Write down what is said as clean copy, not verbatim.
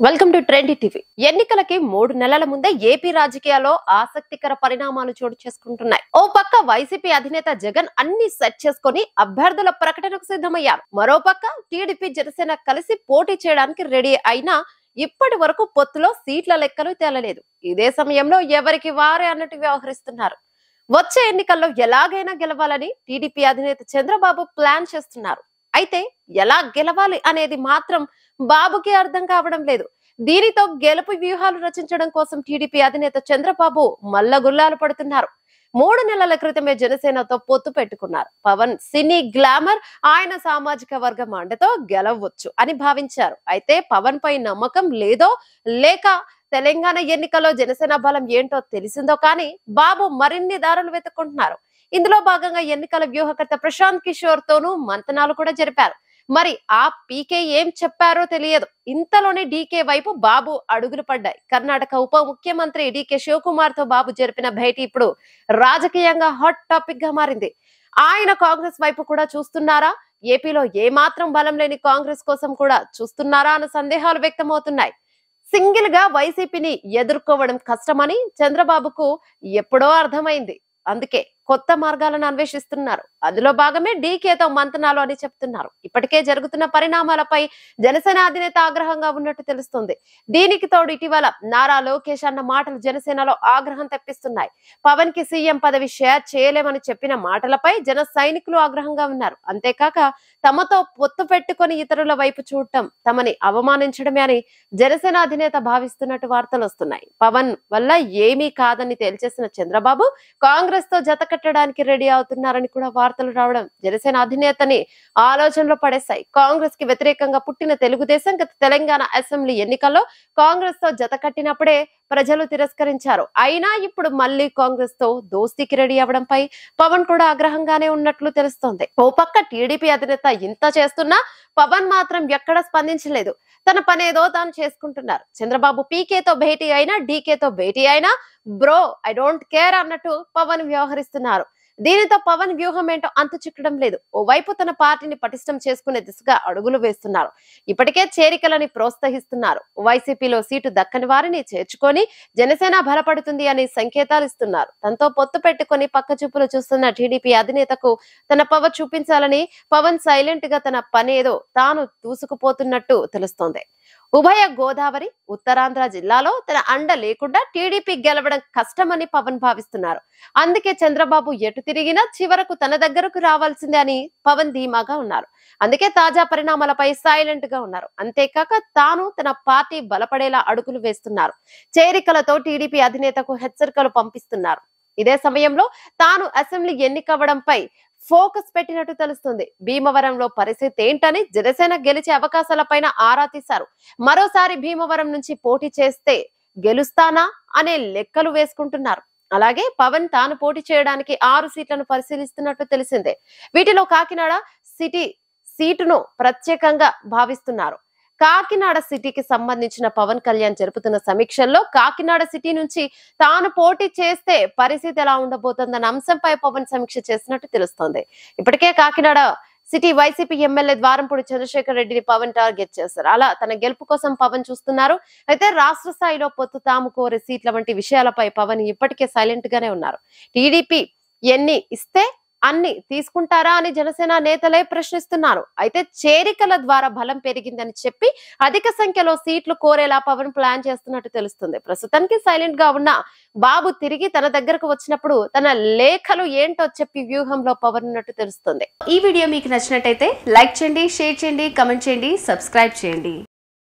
Welcome to trendy TV. ఎన్నికలకి 3 నెలల ముందే ఏపీ రాజకీయాల్లో ఆసక్తికర పరిణామాలు చోటు చేసుకుంటున్నాయి. ఓ పక్క వైసీపీ అధినేత జగన్ అన్ని సెట్ చేసుకుని అభ్యర్థుల ప్రకటనకు సిద్ధమయ్యారు. మరో పక్క టీడీపీ జనసేన కలిసి పోటీ చేయడానికి రెడీ అయినా ఇప్పటి వరకు పొత్తులో సీట్ల లెక్కలు తేలలేదు. ఇదే సమయంలో ఎవరికి వారే అన్నట్టు వ్యవహరిస్తున్నారు. వచ్చే ఎన్నికల్లో ఎలాగైనా గెలవాలని టీడీపీ అధినేత చంద్రబాబు ప్లాన్ చేస్తున్నారు. అయితే ఎలా గెలవాలి అనేది మాత్రం బాబుకి అర్థం కావడం లేదు. దీనితో గెలుపు వ్యూహాలు రచించడం కోసం టీడీపీ అధినేత చంద్రబాబు మల్లగుల్లాలు పడుతున్నారు. 3 నెలల క్రితమే జనసేనతో పొత్తు పెట్టుకున్నారు. పవన్ సినీ గ్లామర్, ఆయన సామాజిక వర్గం అండతో గెలవచ్చు అని భావించారు. అయితే పవన్ పై నమ్మకం లేదో లేక తెలంగాణ ఎన్నికల్లో జనసేన బలం ఏంటో తెలిసిందో కానీ బాబు మరిన్ని దారులు వెతుక్కుంటున్నారు. ఇందులో భాగంగా ఎన్నికల వ్యూహకర్త ప్రశాంత్ కిషోర్ తోనూ మంతనాలు కూడా జరిపారు. మరి ఆ పీకే ఏం చెప్పారో తెలియదు. ఇంతలోనే డీకే వైపు బాబు అడుగులు పడ్డాయి. కర్ణాటక ఉప ముఖ్యమంత్రి డీకే శివకుమార్ తో బాబు జరిపిన భేటీ ఇప్పుడు రాజకీయంగా హాట్ టాపిక్ గా మారింది. ఆయన కాంగ్రెస్ వైపు కూడా చూస్తున్నారా? ఏపీలో ఏమాత్రం బలం లేని కాంగ్రెస్ కోసం కూడా చూస్తున్నారా అన్న సందేహాలు వ్యక్తమవుతున్నాయి. సింగిల్ గా వైసీపీని ఎదుర్కోవడం కష్టమని చంద్రబాబుకు ఎప్పుడో అర్థమైంది. అందుకే కొత్త మార్గాలను అన్వేషిస్తున్నారు. అందులో భాగమే డీకేతో మంతనాలు అని చెప్తున్నారు. ఇప్పటికే జరుగుతున్న పరిణామాలపై జనసేన అధినేత ఆగ్రహంగా ఉన్నట్టు తెలుస్తుంది. దీనికి తోడు ఇటీవల నారా లోకేష్ అన్న మాటలు జనసేనలో ఆగ్రహం తెప్పిస్తున్నాయి. పవన్ కి సీఎం పదవి షేర్ చేయలేమని చెప్పిన మాటలపై జన సైనికులు ఆగ్రహంగా ఉన్నారు. అంతేకాక తమతో పొత్తు పెట్టుకుని ఇతరుల వైపు చూడటం తమని అవమానించడమే అని జనసేన అధినేత భావిస్తున్నట్టు వార్తలు వస్తున్నాయి. పవన్ వల్ల ఏమీ కాదని తేల్చేసిన చంద్రబాబు కాంగ్రెస్ తో జత కట్టడానికి రెడీ అవుతున్నారని కూడా వార్తలు రావడం జనసేన అధినేతని ఆలోచనలో పడేశాయి. కాంగ్రెస్ కి వ్యతిరేకంగా పుట్టిన తెలుగుదేశం గత తెలంగాణ అసెంబ్లీ ఎన్నికల్లో కాంగ్రెస్ తో జత కట్టినప్పుడే ప్రజలు తిరస్కరించారు. అయినా ఇప్పుడు మళ్లీ కాంగ్రెస్ తో దోస్తీకి రెడీ అవడంపై పవన్ కూడా ఆగ్రహంగానే ఉన్నట్లు తెలుస్తోంది. ఓ పక్క టీడీపీ అధినేత ఇంత చేస్తున్నా పవన్ మాత్రం ఎక్కడ స్పందించలేదు. తన పనేదో తాను చేసుకుంటున్నారు. చంద్రబాబు పీకేతో భేటీ అయినా డీకేతో భేటీ అయినా బ్రో ఐ డోంట్ కేర్ అన్నట్టు పవన్ వ్యవహరిస్తున్నారు. దీనితో పవన్ వ్యూహం ఏంటో అంతు చిక్కడం లేదు. ఓవైపు తన పార్టీని పటిష్టం చేసుకునే దిశగా అడుగులు వేస్తున్నారు. ఇప్పటికే చేరికలని ప్రోత్సహిస్తున్నారు. వైసీపీలో సీటు దక్కని వారిని చేర్చుకొని జనసేన బలపడుతుంది అని సంకేతాలు ఇస్తున్నారు. తనతో పొత్తు పెట్టుకుని పక్క చూపులు చూస్తున్న టీడీపీ అధినేతకు తన పవర్ చూపించాలని పవన్ సైలెంట్ గా తన పనేదో తాను దూసుకుపోతున్నట్టు తెలుస్తోంది. ఉభయ గోదావరి, ఉత్తరాంధ్ర జిల్లాలో తన అండ లేకుండా టీడీపీ గెలవడం కష్టమని పవన్ భావిస్తున్నారు. అందుకే చంద్రబాబు ఎటు తిరిగినా చివరకు తన దగ్గరకు రావాల్సిందే అని పవన్ ధీమాగా ఉన్నారు. అందుకే తాజా పరిణామాలపై సైలెంట్ గా ఉన్నారు. అంతేకాక తాను తన పార్టీ బలపడేలా అడుగులు వేస్తున్నారు. చేరికలతో టీడీపీ అధినేతకు హెచ్చరికలు పంపిస్తున్నారు. ఇదే సమయంలో తాను అసెంబ్లీ ఎన్నికవడంపై ఫోకస్ పెట్టినట్టు తెలుస్తుంది. భీమవరంలో పరిస్థితి ఏంటని జనసేన గెలిచే అవకాశాలపైన ఆరా తీశారు. మరోసారి భీమవరం నుంచి పోటీ చేస్తే గెలుస్తానా అనే లెక్కలు వేసుకుంటున్నారు. అలాగే పవన్ తాను పోటీ చేయడానికి 6 సీట్లను పరిశీలిస్తున్నట్టు తెలిసిందే. వీటిలో కాకినాడ సిటీ సీటును ప్రత్యేకంగా భావిస్తున్నారు. కాకినాడ సిటీకి సంబంధించిన పవన్ కళ్యాణ్ జరుపుతున్న సమీక్షల్లో కాకినాడ సిటీ నుంచి తాను పోటీ చేస్తే పరిస్థితి ఎలా ఉండబోతోందన్న అంశంపై పవన్ సమీక్ష చేసినట్టు తెలుస్తోంది. ఇప్పటికే Kakinada city YCP MLA Dwarampudi Chandrasekhar రెడ్డిని పవన్ టార్గెట్ చేశారు. అలా తన గెలుపు కోసం పవన్ చూస్తున్నారు. అయితే రాష్ట్ర స్థాయిలో పొత్తు తాము కోరే సీట్ల వంటి విషయాలపై పవన్ ఇప్పటికే సైలెంట్ గానే ఉన్నారు. టీడీపీ ఎన్ని ఇస్తే అన్ని తీసుకుంటారా అని జనసేన నేతలే ప్రశ్నిస్తున్నారు. అయితే చేరికల ద్వారా బలం పెరిగిందని చెప్పి అధిక సంఖ్యలో సీట్లు కోరేలా పవన్ ప్లాన్ చేస్తున్నట్టు తెలుస్తుంది. ప్రస్తుతానికి సైలెంట్ గా ఉన్న బాబు తిరిగి తన దగ్గరకు వచ్చినప్పుడు తన లేఖలు ఏంటో చెప్పి వ్యూహంలో పవన్ ఉన్నట్టు తెలుస్తుంది. ఈ వీడియో మీకు నచ్చినట్టయితే లైక్ చేయండి, షేర్ చేయండి, కమెంట్ చేయండి, సబ్స్క్రైబ్ చేయండి.